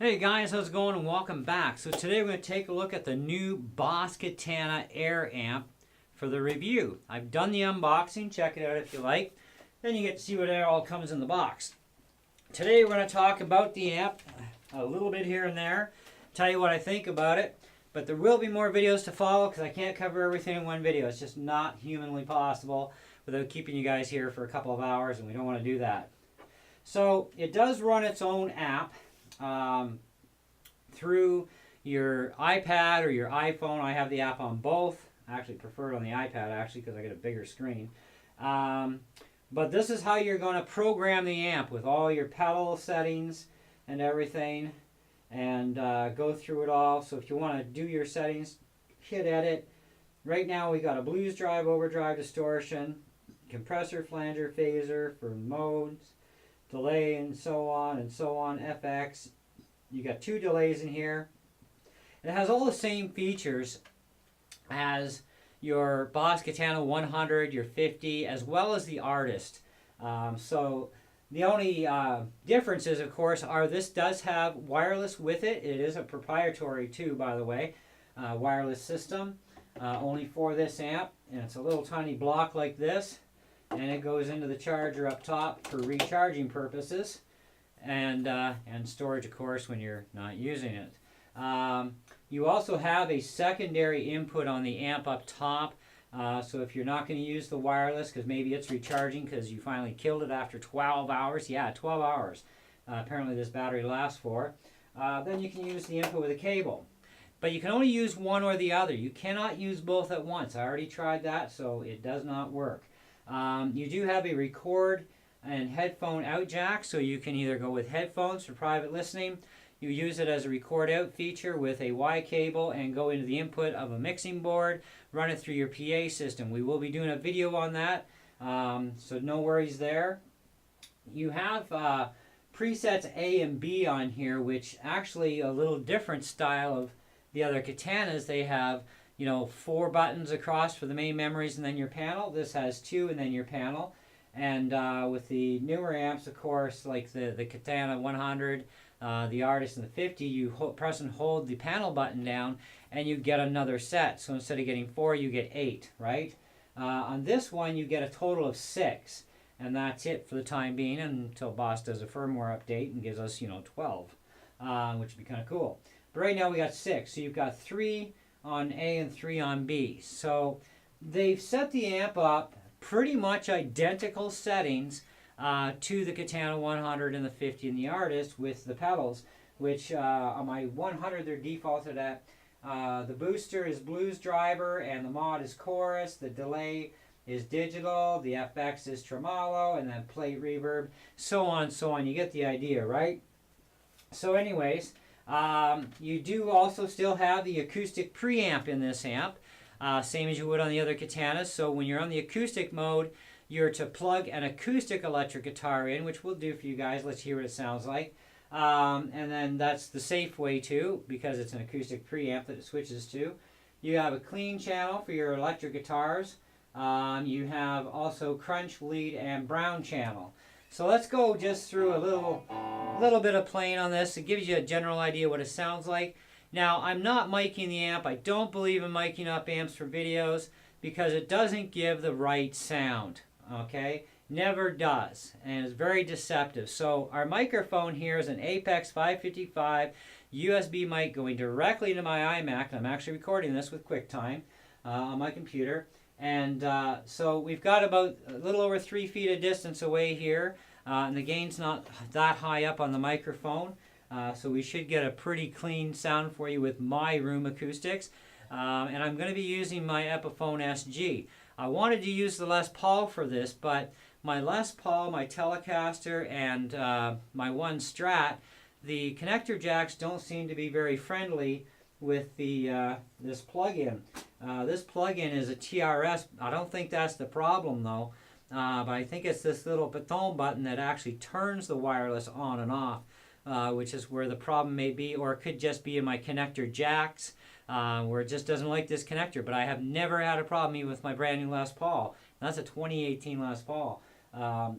Hey guys, how's it going and welcome back. So today we're going to take a look at the new Boss Katana-Air amp for the review. I've done the unboxing, check it out if you like. Then you get to see what all comes in the box. Today we're going to talk about the amp a little bit here and there, tell you what I think about it. But there will be more videos to follow because I can't cover everything in one video. It's just not humanly possible without keeping you guys here for a couple of hours, and we don't want to do that. So it does run its own app. Through your iPad or your iPhone. I have the app on both. I actually prefer it on the iPad actually because I get a bigger screen. But this is how you're going to program the amp with all your pedal settings and everything, and go through it all. So if you want to do your settings, hit edit. Right now we got a blues drive, overdrive, distortion, compressor, flanger, phaser for modes, delay, and so on, FX. You got 2 delays in here. It has all the same features as your Boss Katana 100, your 50, as well as the Artist. So the only differences, of course, are this does have wireless with it. It is a proprietary too, by the way, wireless system, only for this amp. And it's a little tiny block like this. And it goes into the charger up top for recharging purposes. And storage, of course, when you're not using it. You also have a secondary input on the amp up top. So if you're not going to use the wireless because maybe it's recharging because you finally killed it after 12 hours. Yeah, 12 hours. Apparently this battery lasts for. Then you can use the input with a cable. But you can only use one or the other. You cannot use both at once. I already tried that, so it does not work. You do have a record and headphone out jack, so you can either go with headphones for private listening. You use it as a record out feature with a Y cable and go into the input of a mixing board, run it through your PA system. We will be doing a video on that, so no worries there. You have presets A and B on here, which actually a little different style of the other Katanas. They have 4 buttons across for the main memories and then your panel. This has 2 and then your panel. And with the newer amps, of course, like the Katana 100, the Artist, and the 50, you press and hold the panel button down, and you get another set. So instead of getting 4, you get 8, right? On this one, you get a total of 6, and that's it for the time being until Boss does a firmware update and gives us, 12, which would be kind of cool. But right now we got 6, so you've got 3 on A and 3 on B. So they've set the amp up pretty much identical settings to the Katana 100 and the 50 and the Artist with the pedals, which on my 100 they're defaulted at. The booster is blues driver and the mod is chorus. The delay is digital. The FX is tremolo, and then plate reverb, so on, so on. You get the idea, right? So anyways, you do also still have the acoustic preamp in this amp. Same as you would on the other Katanas. So when you're on the acoustic mode, you're to plug an acoustic electric guitar in, which we'll do for you guys. Let's hear what it sounds like. And then that's the safe way too, because it's an acoustic preamp that it switches to. You have a clean channel for your electric guitars. You have also crunch, lead, and brown channel. So let's go just through a little bit of playing on this. It gives you a general idea what it sounds like. Now, I'm not miking the amp. I don't believe in miking up amps for videos because it doesn't give the right sound, okay? Never does, and it's very deceptive. So our microphone here is an Apex 555 USB mic going directly to my iMac, and I'm actually recording this with QuickTime on my computer. And so we've got about a little over 3 feet of distance away here, and the gain's not that high up on the microphone. So we should get a pretty clean sound for you with my room acoustics. And I'm going to be using my Epiphone SG. I wanted to use the Les Paul for this, but my Les Paul, my Telecaster, and my one Strat, the connector jacks don't seem to be very friendly with the this plug-in. This plug-in is a TRS. I don't think that's the problem though, but I think it's this little bouton button that actually turns the wireless on and off. Which is where the problem may be, or it could just be in my connector jacks, where it just doesn't like this connector. But I have never had a problem even with my brand new Les Paul. That's a 2018 Les Paul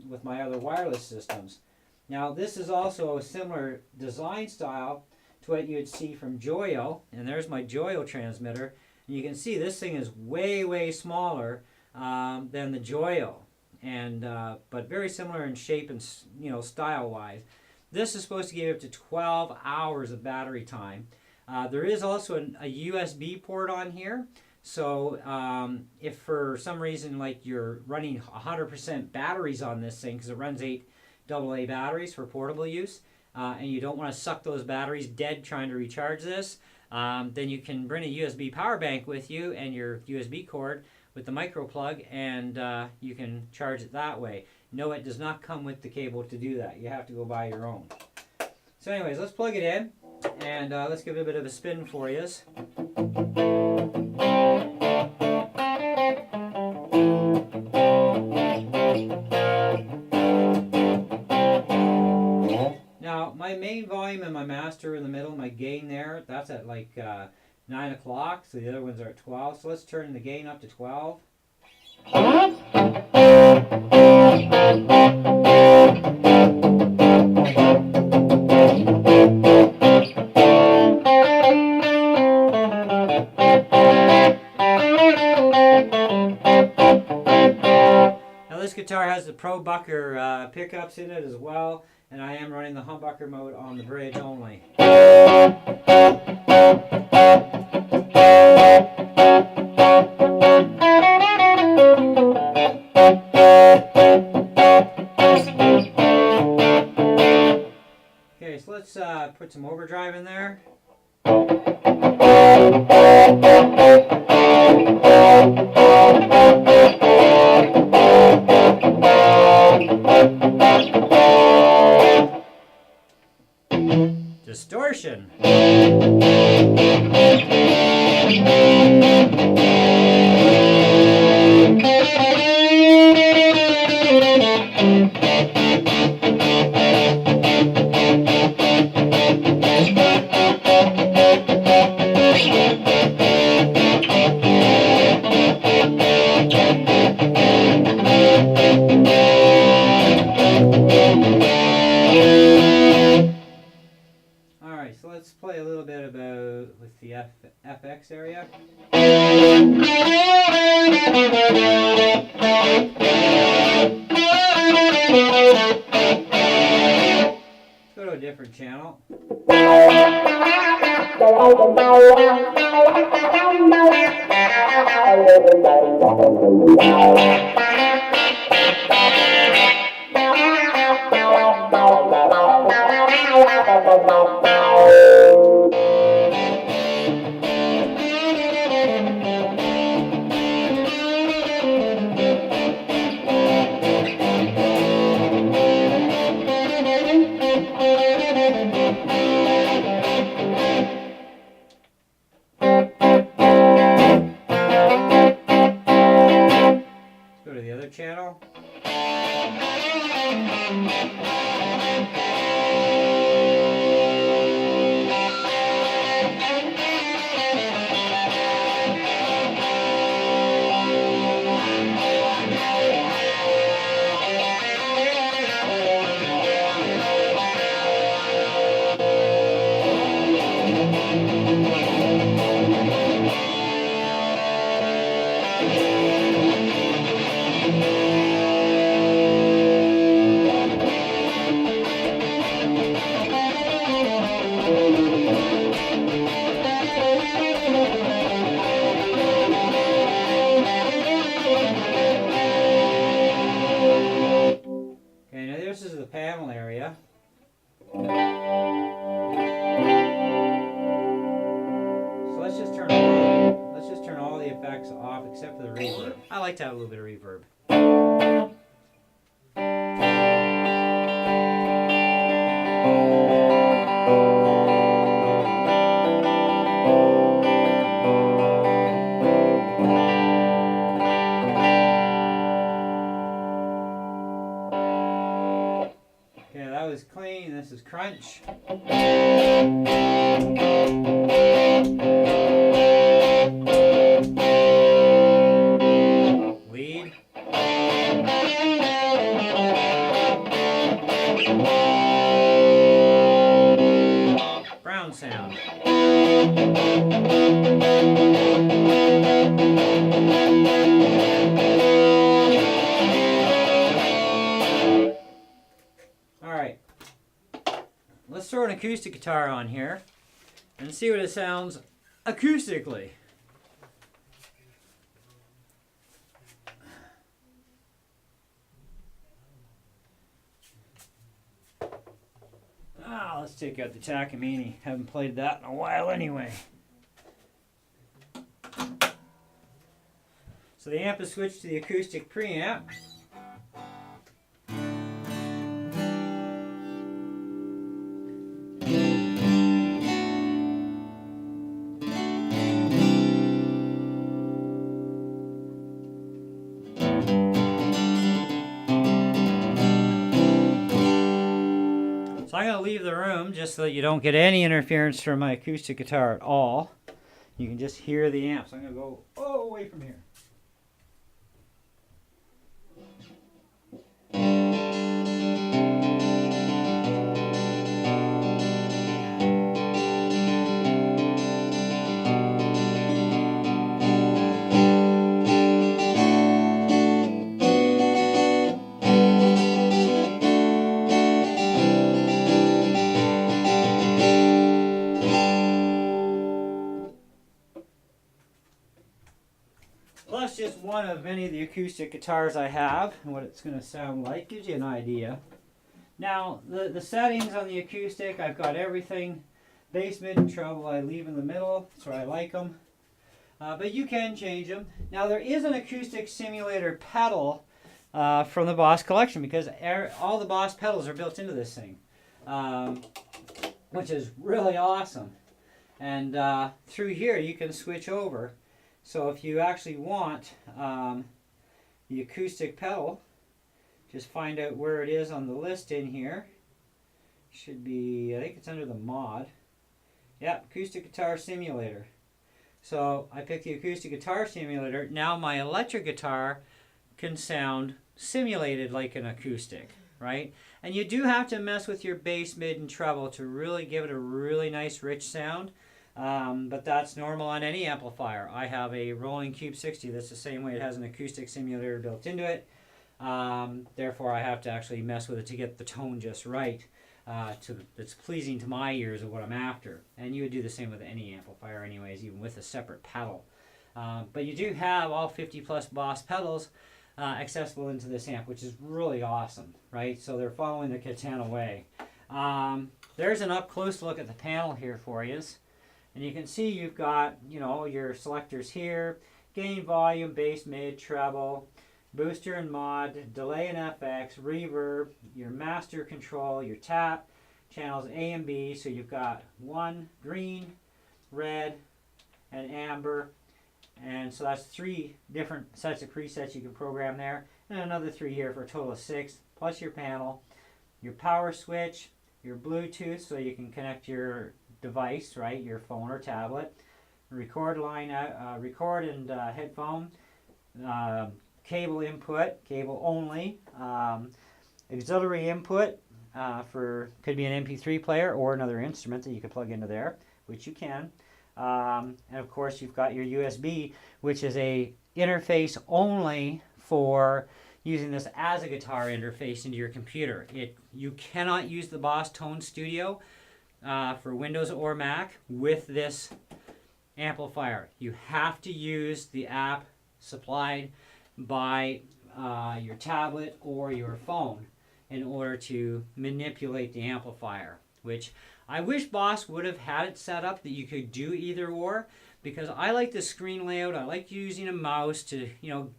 with my other wireless systems. Now this is also a similar design style to what you would see from Joyo. And there's my Joyo transmitter. And you can see this thing is way, way smaller than the Joyo, and but very similar in shape and style-wise. This is supposed to give up to 12 hours of battery time. There is also a USB port on here. So if for some reason like you're running 100% batteries on this thing, because it runs 8 AA batteries for portable use, and you don't want to suck those batteries dead trying to recharge this, then you can bring a USB power bank with you and your USB cord with the micro plug, and you can charge it that way. No, it does not come with the cable to do that. You have to go buy your own. So anyways, let's plug it in, and let's give it a bit of a spin for you. Now, my main volume and my master in the middle, my gain there, that's at like 9 o'clock, so the other ones are at 12. So let's turn the gain up to 12. Now this guitar has the Pro Bucker pickups in it as well, and I am running the humbucker mode on the bridge only. Okay, so let's put some overdrive in there. Distortion. Alright, so let's play a little bit about with the FX area. Let's go to a different channel. Go to the other channel. Okay, now this is the panel area. So let's just turn all the effects off except for the reverb. I like to have a little bit of reverb. Okay, that was clean. This is crunch. Lead. Brown sound. acoustic guitar on here and see what it sounds acoustically. Let's take out the Takamine. Haven't played that in a while anyway. So the amp is switched to the acoustic preamp. So I'm going to leave the room just so that you don't get any interference from my acoustic guitar at all. You can just hear the amp. So I'm going to go away from here. Plus just one of many of the acoustic guitars I have, and what it's going to sound like gives you an idea. Now, the settings on the acoustic, I've got everything. Bass, mid, and treble I leave in the middle, so I like them. But you can change them. Now, there is an acoustic simulator pedal from the Boss collection, because all the Boss pedals are built into this thing, which is really awesome. And through here, you can switch over. So if you actually want the acoustic pedal, just find out where it is on the list in here. Should be, I think it's under the mod. Yeah, acoustic guitar simulator. So I picked the acoustic guitar simulator. Now my electric guitar can sound simulated like an acoustic, right? And you do have to mess with your bass, mid, and treble to really give it a really nice rich sound. But that's normal on any amplifier. I have a Rolling Cube 60 that's the same way. It has an acoustic simulator built into it. Therefore, I have to actually mess with it to get the tone just right, that's pleasing to my ears of what I'm after. And you would do the same with any amplifier anyways, even with a separate pedal. But you do have all 50 plus Boss pedals accessible into this amp, which is really awesome, right? So they're following the Katana way. There's an up-close look at the panel here for you. And you can see you've got, your selectors here, gain, volume, bass, mid, treble, booster and mod, delay and FX, reverb, your master control, your tap, channels A and B. So you've got one green, red, and amber. And so that's 3 different sets of presets you can program there. And another 3 here for a total of 6, plus your panel, your power switch, your Bluetooth, so you can connect your device, right, your phone or tablet, record line, record and headphone, cable input, cable only, auxiliary input could be an MP3 player or another instrument that you could plug into there, which you can, and of course you've got your USB, which is a interface only for using this as a guitar interface into your computer. You cannot use the Boss Tone Studio for Windows or Mac with this amplifier. You have to use the app supplied by your tablet or your phone in order to manipulate the amplifier, which I wish Boss would have had it set up that you could do either or, because I like the screen layout. I like using a mouse to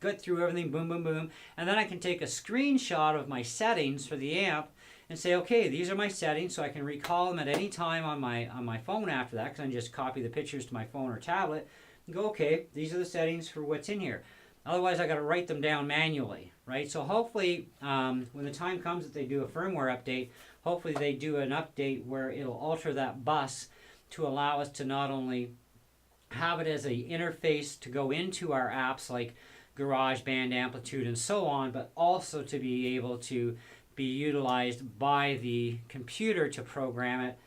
get through everything, boom, boom, boom, and then I can take a screenshot of my settings for the amp and say, okay, these are my settings, so I can recall them at any time on my phone after that, because I can just copy the pictures to my phone or tablet and go, okay, these are the settings for what's in here. Otherwise, I got to write them down manually, right? So hopefully, when the time comes that they do a firmware update, hopefully they do an update where it'll alter that bus to allow us to not only have it as an interface to go into our apps like GarageBand, Amplitude, and so on, but also to be able to be utilized by the computer to program it,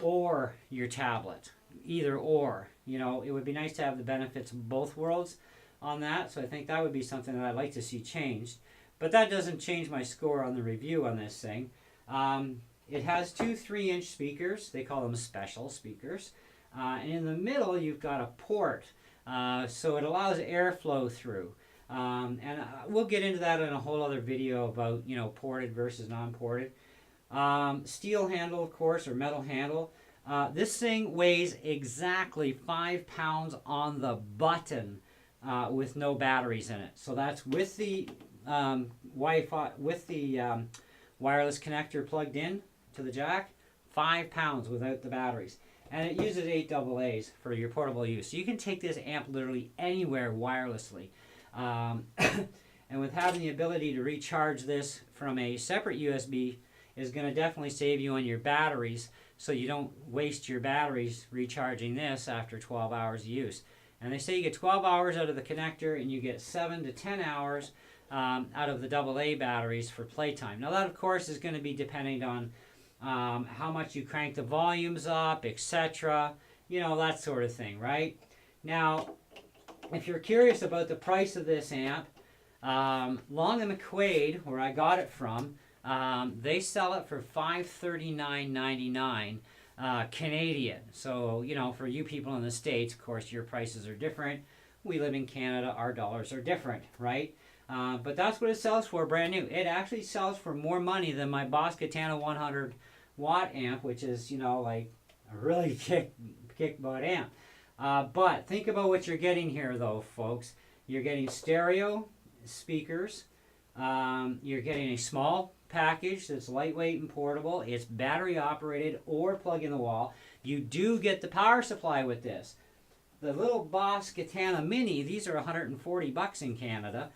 or your tablet, either or. It would be nice to have the benefits of both worlds on that, so I think that would be something that I'd like to see changed. But that doesn't change my score on the review on this thing. it has two 3-inch speakers. They call them special speakers. And in the middle, you've got a port. So it allows airflow through. We'll get into that in a whole other video about, you know, ported versus non-ported. Steel handle, of course, or metal handle. This thing weighs exactly 5 pounds on the button with no batteries in it. So that's with the Wi-Fi, with the wireless connector plugged in to the jack. 5 pounds without the batteries. And it uses 8 AA's for your portable use. So you can take this amp literally anywhere wirelessly. And with having the ability to recharge this from a separate USB is going to definitely save you on your batteries, so you don't waste your batteries recharging this after 12 hours of use. And they say you get 12 hours out of the connector and you get 7 to 10 hours out of the AA batteries for playtime. Now that, of course, is going to be depending on how much you crank the volumes up, etc. You know, that sort of thing, right? Now, if you're curious about the price of this amp, Long and McQuaid, where I got it from, they sell it for $539.99 Canadian. So, you know, for you people in the States, of course, your prices are different. We live in Canada, our dollars are different, right? But that's what it sells for, brand new. It actually sells for more money than my Boss Katana 100 watt amp, which is, you know, like a really kick butt amp. But think about what you're getting here, though, folks. You're getting stereo speakers. You're getting a small package that's lightweight and portable. It's battery operated or plug in the wall. You do get the power supply with this. The little Boss Katana Mini, these are $140 in Canada,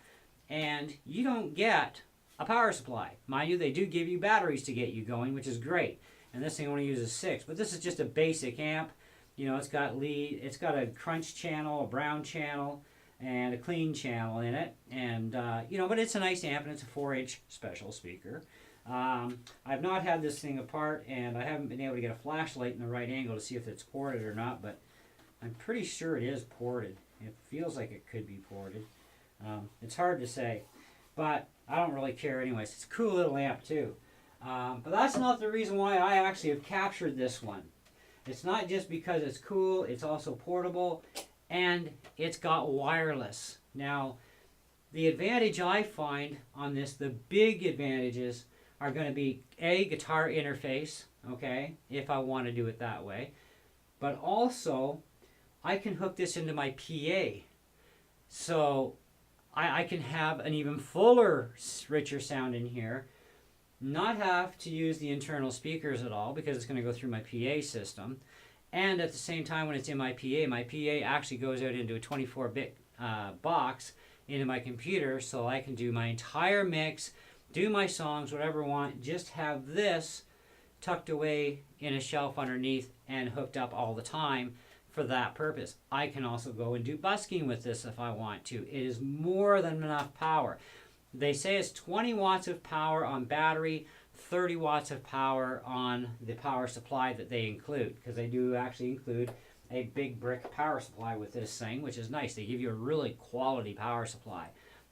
and you don't get a power supply. Mind you, they do give you batteries to get you going, which is great. And this thing only uses 6, but this is just a basic amp. You know, it's got lead, it's got a crunch channel, a brown channel, and a clean channel in it. And, you know, but it's a nice amp, and it's a 4-inch special speaker. I've not had this thing apart, and I haven't been able to get a flashlight in the right angle to see if it's ported or not, but I'm pretty sure it is ported. It feels like it could be ported. It's hard to say, but I don't really care anyways. It's a cool little amp, too. But that's not the reason why I actually have captured this one. It's not just because it's cool, it's also portable, and it's got wireless. Now, the advantage I find on this, the big advantages are going to be a guitar interface, okay, if I want to do it that way. But also, I can hook this into my PA. So, I can have an even fuller, richer sound in here. Not have to use the internal speakers at all because it's going to go through my PA system. And at the same time when it's in my PA actually goes out into a 24-bit box into my computer, so I can do my entire mix, do my songs, whatever I want, just have this tucked away in a shelf underneath and hooked up all the time for that purpose. I can also go and do busking with this if I want to. It is more than enough power. They say it's 20 watts of power on battery, 30 watts of power on the power supply that they include, because they do actually include a big brick power supply with this thing, which is nice. They give you a really quality power supply.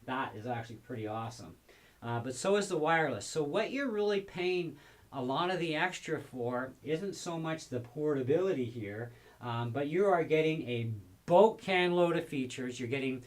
That is actually pretty awesome. But so is the wireless. So what you're really paying a lot of the extra for isn't so much the portability here, but you are getting a boat can load of features. You're getting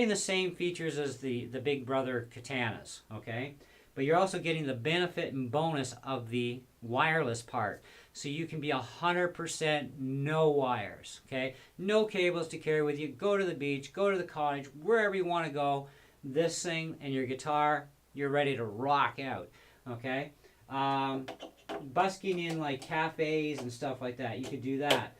the same features as the Big Brother Katanas, okay? But you're also getting the benefit and bonus of the wireless part. So you can be 100% no wires, okay? No cables to carry with you. Go to the beach, go to the cottage, wherever you want to go. This thing and your guitar, you're ready to rock out, okay? Busking in like cafes and stuff like that, you could do that.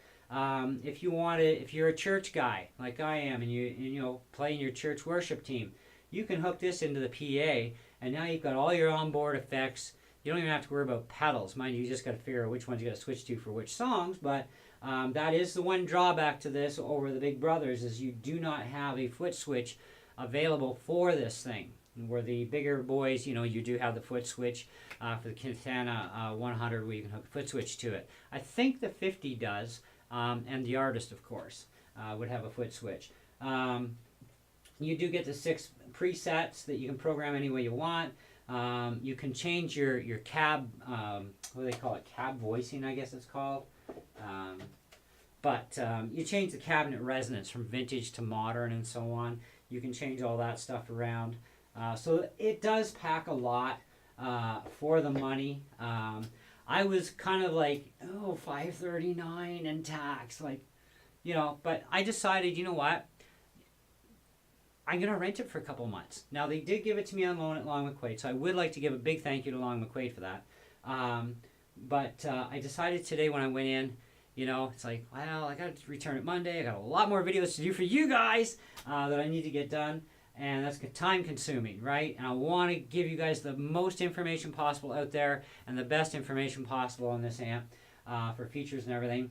If you want to, if you're a church guy like I am, and you know, play in your church worship team, you can hook this into the PA, and now you've got all your onboard effects. You don't even have to worry about pedals. Mind you, just got to figure out which ones you got to switch to for which songs. But that is the one drawback to this over the Big Brothers, is you do not have a foot switch available for this thing. Where the bigger boys, you know, you do have the foot switch for the Katana 100, where you can hook a foot switch to it. I think the 50 does. And the artist, of course, would have a foot switch. You do get the 6 presets that you can program any way you want. You can change your cab, what do they call it? Cab voicing, I guess it's called. But you change the cabinet resonance from vintage to modern and so on. You can change all that stuff around. So it does pack a lot for the money. I was kind of like, oh, $539 and tax, like, you know, but I decided, you know what? I'm going to rent it for a couple months. Now, they did give it to me on loan at Long McQuaid, so I would like to give a big thank you to Long McQuaid for that. But I decided today when I went in, you know, it's like, well, I got to return it Monday. I got a lot more videos to do for you guys that I need to get done. And that's time consuming, right? And I want to give you guys the most information possible out there and the best information possible on this amp for features and everything.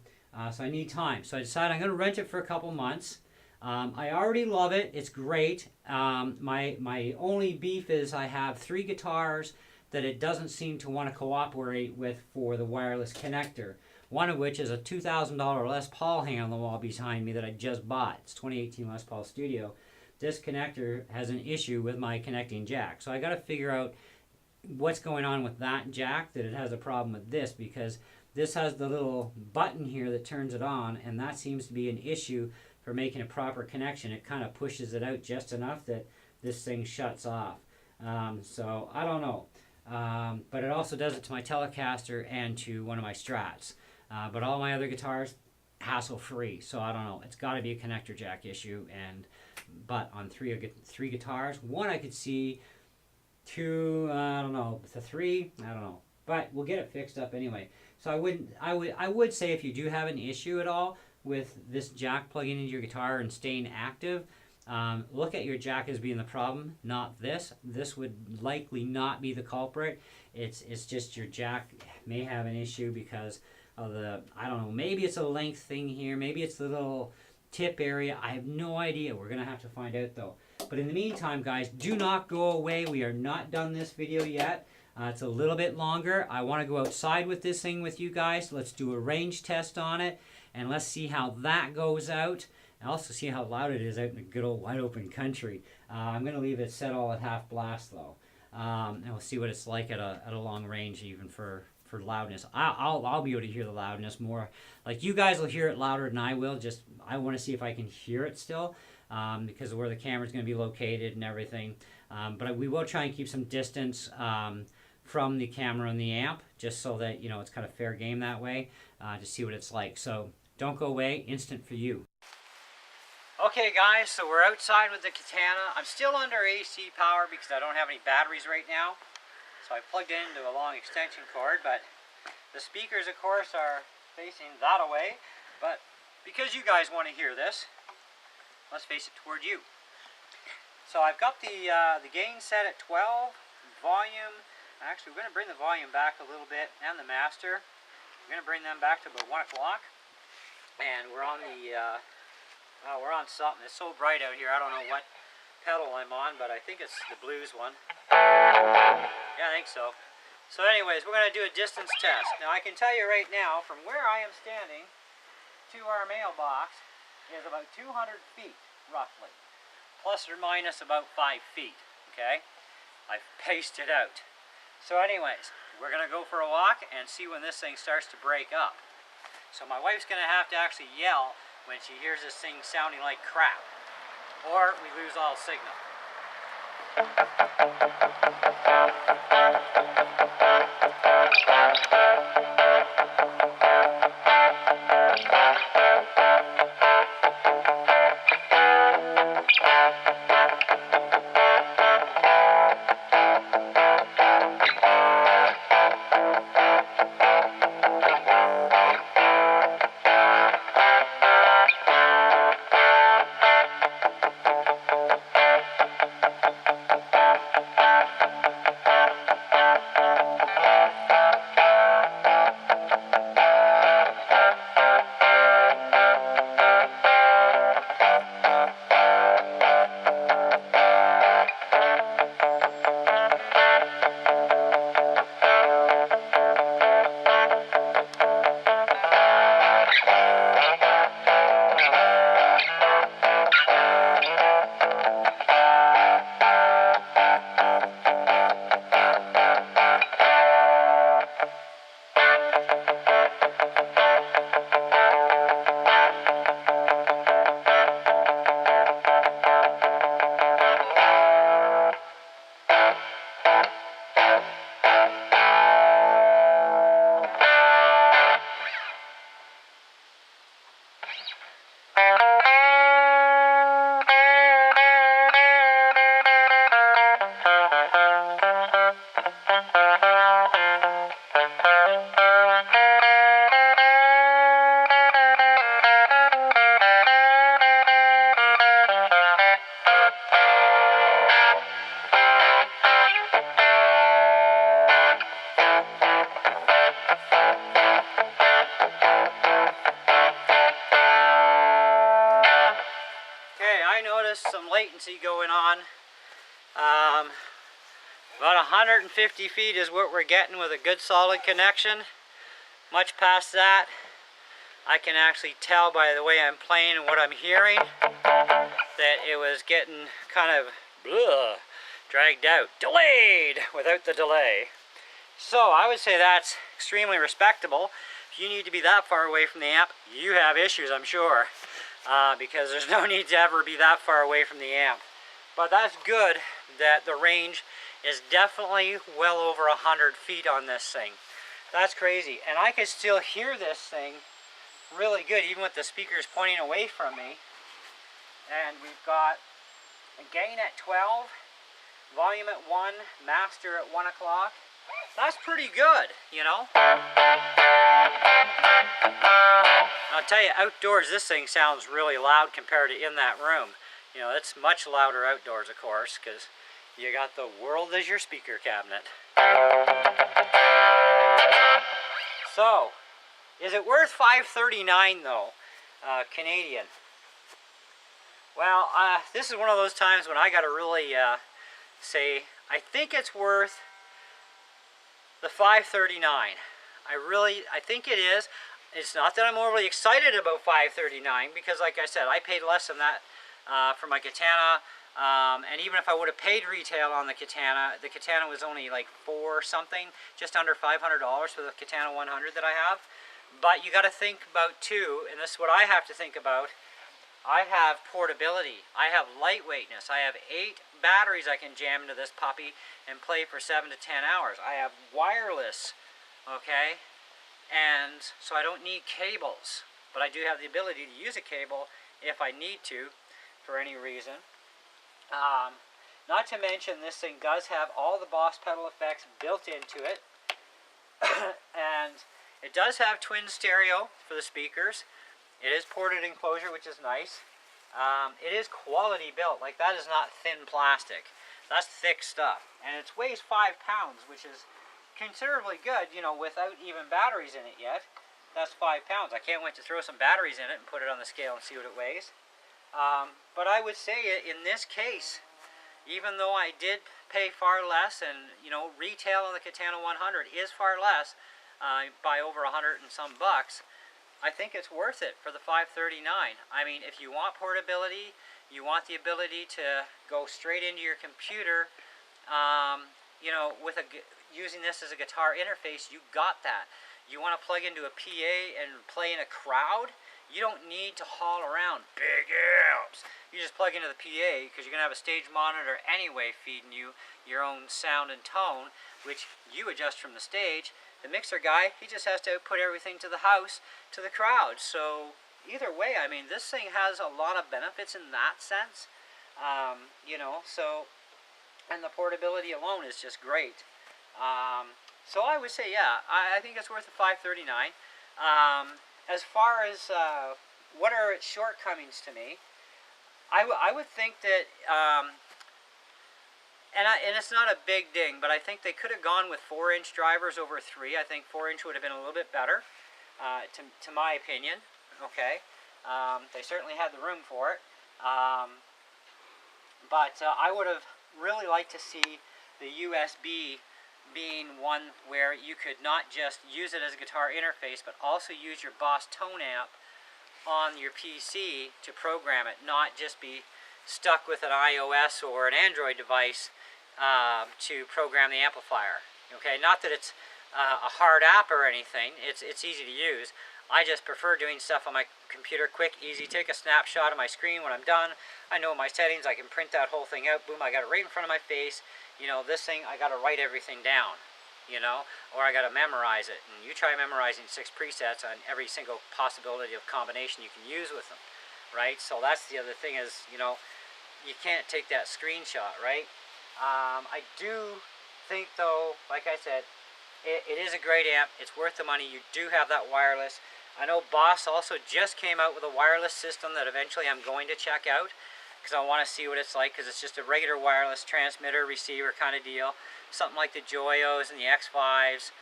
So I need time. So I decided I'm going to rent it for a couple months. I already love it. It's great. My only beef is I have 3 guitars that it doesn't seem to want to cooperate with for the wireless connector. One of which is a $2,000 Les Paul hanging on the wall behind me that I just bought. It's 2018 Les Paul Studio. This connector has an issue with my connecting jack. So I got to figure out what's going on with that jack, that it has a problem with this, because this has the little button here that turns it on, and that seems to be an issue for making a proper connection. It kind of pushes it out just enough that this thing shuts off. So I don't know. But it also does it to my Telecaster and to one of my Strats. But all my other guitars, hassle-free. So I don't know. It's got to be a connector jack issue. But on three guitars, one I could see, 2, I don't know, the 3, I don't know. But we'll get it fixed up anyway. So I would say if you do have an issue at all with this jack plugging into your guitar and staying active, look at your jack as being the problem, not this. This would likely not be the culprit. It's just your jack may have an issue because of the, I don't know, maybe it's a length thing here, maybe it's the little tip area. I have no idea. We're going to have to find out though. But in the meantime, guys, do not go away. We are not done this video yet. It's a little bit longer. I want to go outside with this thing with you guys. Let's do a range test on it, and let's see how that goes out. And also see how loud it is out in the good old wide open country. I'm going to leave it set all at half blast though. And we'll see what it's like at a long range, even for loudness. I'll be able to hear the loudness more. Like you guys will hear it louder than I will. Just I want to see if I can hear it still, because of where the camera's going to be located and everything. But we will try and keep some distance from the camera and the amp, just so that, you know, it's kind of fair game that way, to see what it's like. So don't go away. Instant for you. Okay guys, so we're outside with the Katana. I'm still under AC power because I don't have any batteries right now. So I plugged it into a long extension cord, but the speakers of course are facing that away. But because you guys want to hear this, let's face it toward you. So I've got the gain set at 12, volume, actually we're going to bring the volume back a little bit, and the master. We're going to bring them back to about 1 o'clock. And we're on the, we're on something. It's so bright out here, I don't know what pedal I'm on, but I think it's the blues one. Yeah, I think so. So anyways, we're going to do a distance test. Now I can tell you right now, from where I am standing to our mailbox is about 200 feet, roughly. Plus or minus about 5 feet, okay? I've paced it out. So anyways, we're going to go for a walk and see when this thing starts to break up. So my wife's going to have to actually yell when she hears this thing sounding like crap, or we lose all signal. I noticed some latency going on. About 150 feet is what we're getting with a good solid connection. Much past that, I can actually tell by the way I'm playing and what I'm hearing that it was getting kind of dragged out, delayed without the delay. So I would say that's extremely respectable. If you need to be that far away from the amp, you have issues, I'm sure, because there's no need to ever be that far away from the amp. But that's good that the range is definitely well over 100 feet on this thing. That's crazy. And I can still hear this thing really good, even with the speakers pointing away from me. And we've got a gain at 12, volume at 1, master at 1 o'clock. That's pretty good, you know. I'll tell you, outdoors this thing sounds really loud compared to in that room. You know, it's much louder outdoors, of course, because you got the world as your speaker cabinet. So, is it worth $539 though, Canadian? Well, this is one of those times when I got to really say, I think it's worth the $539. I think it is. It's not that I'm overly excited about $539 because, like I said, I paid less than that for my Katana. And even if I would have paid retail on the Katana was only like $4 something, just under $500 for the Katana 100 that I have. But you got to think about too, and this is what I have to think about. I have portability. I have lightweightness. I have 8 batteries I can jam into this puppy and play for 7 to 10 hours. I have wireless, okay, and so I don't need cables. But I do have the ability to use a cable if I need to, for any reason. Not to mention, this thing does have all the Boss pedal effects built into it. And it does have twin stereo for the speakers. It is ported enclosure, which is nice. It is quality built. Like, that is not thin plastic. That's thick stuff. And it weighs 5 pounds, which is considerably good, you know, without even batteries in it yet. That's 5 pounds. I can't wait to throw some batteries in it and put it on the scale and see what it weighs. But I would say in this case, even though I did pay far less, and, you know, retail on the Katana 100 is far less, by over 100 and some bucks, I think it's worth it for the $539. I mean, if you want portability, you want the ability to go straight into your computer, you know, using this as a guitar interface, you got that. You want to plug into a PA and play in a crowd, you don't need to haul around big amps. You just plug into the PA, because you're going to have a stage monitor anyway feeding you your own sound and tone, which you adjust from the stage. The mixer guy, he just has to output everything to the house, to the crowd. So either way, I mean, this thing has a lot of benefits in that sense. You know, so, and the portability alone is just great. So I would say, yeah, I think it's worth the $539. As far as what are its shortcomings to me, I would think that, and it's not a big ding, but I think they could have gone with 4-inch drivers over 3. I think 4-inch would have been a little bit better, to my opinion. Okay, they certainly had the room for it, but I would have really liked to see the USB being one where you could not just use it as a guitar interface, but also use your Boss tone amp on your PC to program it, not just be stuck with an iOS or an Android device to program the amplifier. Okay, not that it's a hard app or anything, it's easy to use. I just prefer doing stuff on my computer, quick, easy, take a snapshot of my screen when I'm done. I know my settings, I can print that whole thing out, boom, I got it right in front of my face. You know, this thing, I got to write everything down, you know, or I got to memorize it. And you try memorizing 6 presets on every single possibility of combination you can use with them, right? So that's the other thing is, you know, you can't take that screenshot, right? I do think, though, like I said, it is a great amp. It's worth the money. You do have that wireless. I know Boss also just came out with a wireless system that eventually I'm going to check out, because I want to see what it's like, because it's just a regular wireless transmitter receiver kind of deal, something like the Joyos and the X5s,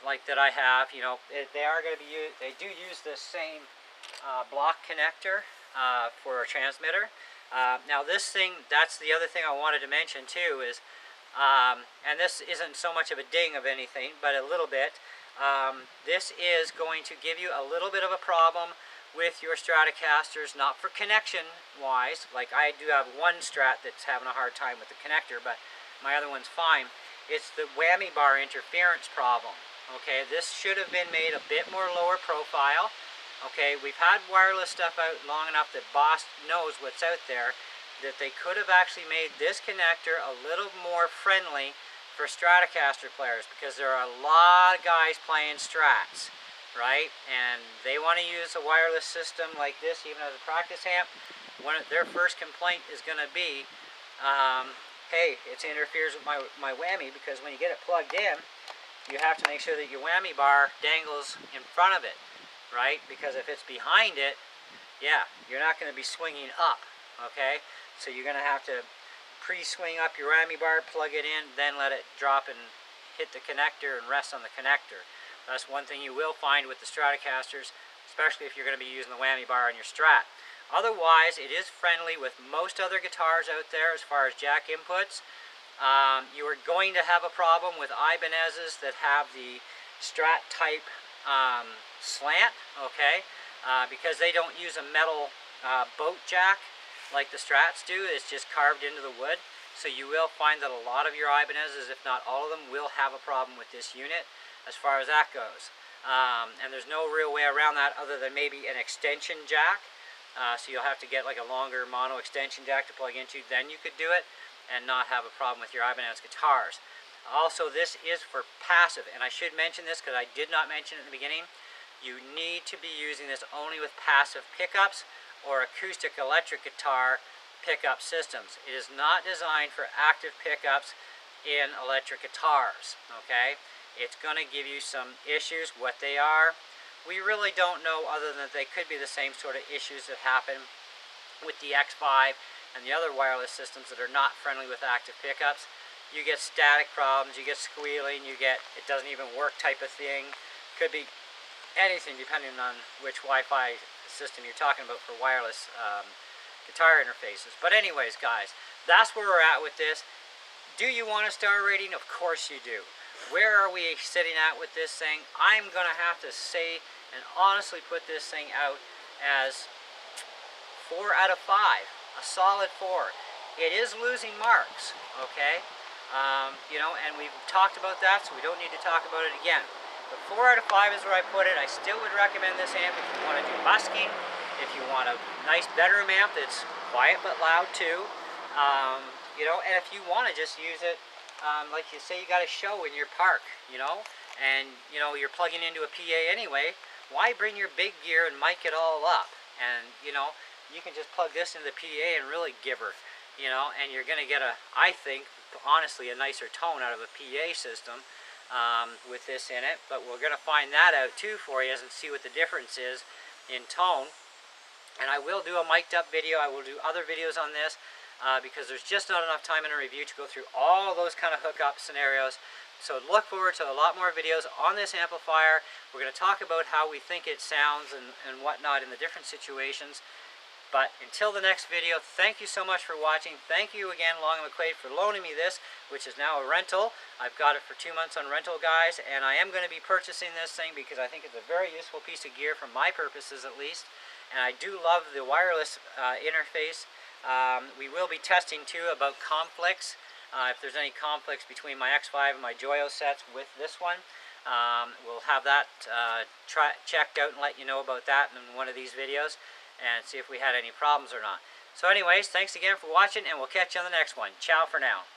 like that I have. You know, they are going to be used. They do use the same block connector for a transmitter, Now this thing, that's the other thing I wanted to mention too is, and this isn't so much of a ding of anything, but a little bit. This is going to give you a little bit of a problem with your Stratocasters, not for connection wise. Like I do have one Strat that's having a hard time with the connector, but my other one's fine. It's the whammy bar interference problem. Okay, this should have been made a bit more lower profile. Okay, we've had wireless stuff out long enough that Boss knows what's out there, that they could have actually made this connector a little more friendly for Stratocaster players, because there are a lot of guys playing Strats, right? And they want to use a wireless system like this even as a practice amp. Their first complaint is going to be, hey, it interferes with my whammy, because when you get it plugged in, you have to make sure that your whammy bar dangles in front of it, right? Because if it's behind it, yeah, you're not going to be swinging up, okay? So you're going to have to pre-swing up your whammy bar, plug it in, then let it drop and hit the connector and rest on the connector. That's one thing you will find with the Stratocasters, especially if you're going to be using the whammy bar on your Strat. Otherwise, it is friendly with most other guitars out there as far as jack inputs. You are going to have a problem with Ibanez's that have the Strat type slant, okay? Because they don't use a metal boat jack like the Strats do. It's just carved into the wood. So you will find that a lot of your Ibanez's, if not all of them, will have a problem with this unit as far as that goes. And there's no real way around that other than maybe an extension jack. So you'll have to get like a longer mono extension jack to plug into, then you could do it and not have a problem with your Ibanez guitars. Also, this is for passive, and I should mention this because I did not mention it in the beginning. You need to be using this only with passive pickups or acoustic electric guitar pickup systems. It is not designed for active pickups in electric guitars, okay? It's going to give you some issues. What they are, we really don't know, other than that they could be the same sort of issues that happen with the X5 and the other wireless systems that are not friendly with active pickups. You get static problems, you get squealing, you get it doesn't even work type of thing. Could be anything depending on which Wi-Fi system you're talking about for wireless guitar interfaces. But anyways, guys, that's where we're at with this. Do you want a star rating? Of course you do. Where are we sitting at with this thing? I'm going to have to say and honestly put this thing out as 4 out of 5. A solid 4. It is losing marks, okay? You know, and we've talked about that, so we don't need to talk about it again. But 4 out of 5 is where I put it. I still would recommend this amp if you want to do busking, if you want a nice bedroom amp that's quiet but loud too. You know, and if you want to just use it, like you say you got a show in your park, you know, and you know you're plugging into a PA anyway, why bring your big gear and mic it all up? And you know, you can just plug this into the PA and really give her, you know, and you're going to get I think, honestly, a nicer tone out of a PA system with this in it. But we're going to find that out too for you and see what the difference is in tone. And I will do a mic'd up video. I will do other videos on this because there's just not enough time in a review to go through all those kind of hookup scenarios. So look forward to a lot more videos on this amplifier. We're going to talk about how we think it sounds and whatnot in the different situations. But until the next video, thank you so much for watching. Thank you again, Long & McQuaid, for loaning me this, which is now a rental. I've got it for 2 months on rental, guys, and I am going to be purchasing this thing because I think it's a very useful piece of gear for my purposes, at least. And I do love the wireless interface. We will be testing, too, about conflicts. If there's any conflicts between my X5 and my Joyo sets with this one. We'll have that checked out and let you know about that in one of these videos, and see if we had any problems or not. So anyways, thanks again for watching, and we'll catch you on the next one. Ciao for now.